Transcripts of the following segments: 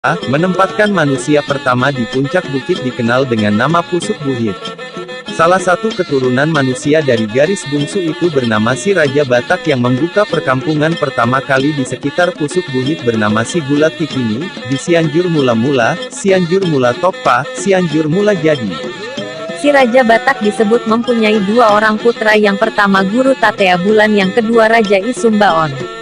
menempatkan manusia pertama di puncak bukit dikenal dengan nama Pusuk Buhit. Salah satu keturunan manusia dari garis bungsu itu bernama si Raja Batak yang membuka perkampungan pertama kali di sekitar Pusuk Buhit bernama si Gulat Tikini, di Cianjur Mula-Mula, Cianjur Mula Tokpa, Cianjur Mula Jadi. Si Raja Batak disebut mempunyai dua orang putra, yang pertama Guru Tatea Bulan, yang kedua Raja Isumbaon.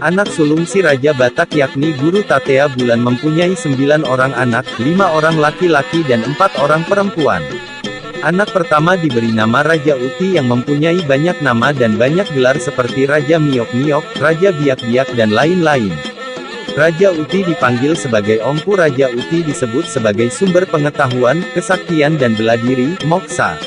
Anak sulung si Raja Batak yakni Guru Tatea Bulan mempunyai 9 orang anak, 5 orang laki-laki dan 4 orang perempuan. Anak pertama diberi nama Raja Uti yang mempunyai banyak nama dan banyak gelar seperti Raja Miok-Miok, Raja Biak-Biak dan lain-lain. Raja Uti dipanggil sebagai Ompu. Raja Uti disebut sebagai sumber pengetahuan, kesaktian dan bela diri, moksa.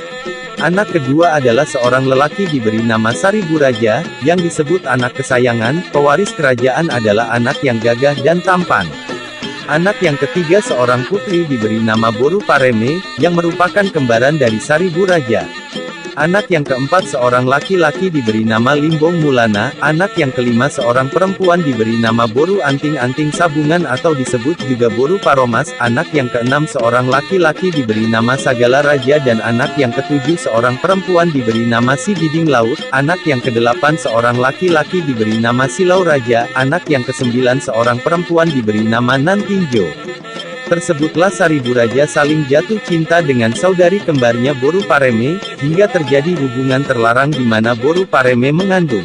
Anak kedua adalah seorang lelaki diberi nama Saribu Raja, yang disebut anak kesayangan. Pewaris kerajaan adalah anak yang gagah dan tampan. Anak yang ketiga seorang putri diberi nama Boru Pareme, yang merupakan kembaran dari Saribu Raja. Anak yang keempat seorang laki-laki diberi nama Limbong Mulana. Anak yang kelima seorang perempuan diberi nama Boru Anting-Anting Sabungan atau disebut juga Boru Paromas. Anak yang keenam seorang laki-laki diberi nama Sagala Raja dan anak yang ketujuh seorang perempuan diberi nama Si Biding Laut. Anak yang kedelapan seorang laki-laki diberi nama Silau Raja. Anak yang kesembilan seorang perempuan diberi nama Nantinjo. Tersebutlah Saribu Raja saling jatuh cinta dengan saudari kembarnya Boru Pareme, hingga terjadi hubungan terlarang di mana Boru Pareme mengandung.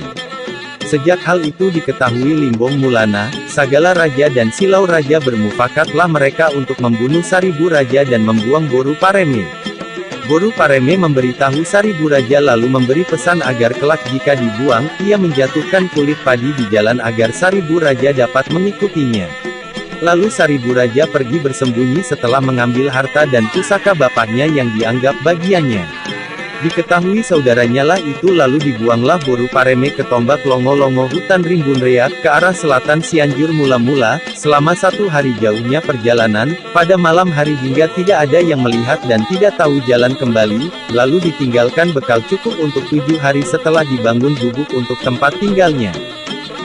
Sejak hal itu diketahui Limbong Mulana, Sagala Raja dan Silau Raja bermufakatlah mereka untuk membunuh Saribu Raja dan membuang Boru Pareme. Boru Pareme memberitahu Saribu Raja lalu memberi pesan agar kelak jika dibuang, ia menjatuhkan kulit padi di jalan agar Saribu Raja dapat mengikutinya. Lalu Saribu Raja pergi bersembunyi setelah mengambil harta dan pusaka bapaknya yang dianggap bagiannya. Diketahui saudaranya lah itu lalu dibuanglah Boru Pareme ke Tombak Longo-Longo hutan Rimbun Reak ke arah selatan Cianjur Mula-Mula. Selama 1 hari jauhnya perjalanan, pada malam hari hingga tidak ada yang melihat dan tidak tahu jalan kembali, lalu ditinggalkan bekal cukup untuk 7 hari setelah dibangun gubuk untuk tempat tinggalnya.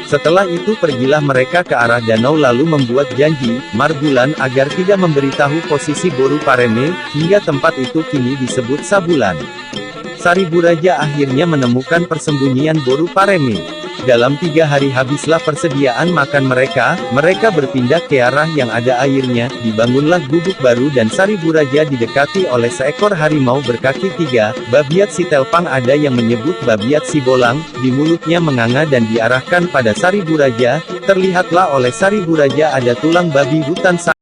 Setelah itu pergilah mereka ke arah danau lalu membuat janji, Marbulan, agar tidak memberitahu posisi Boru Pareme, hingga tempat itu kini disebut Sabulan. Saribu Raja akhirnya menemukan persembunyian Boru Pareme. Dalam 3 hari habislah persediaan makan mereka berpindah ke arah yang ada airnya, dibangunlah gubuk baru dan Saribu Raja didekati oleh seekor harimau berkaki 3, babiat si Telpang ada yang menyebut babiat si Bolang, di mulutnya menganga dan diarahkan pada Saribu Raja, terlihatlah oleh Saribu Raja ada tulang babi hutan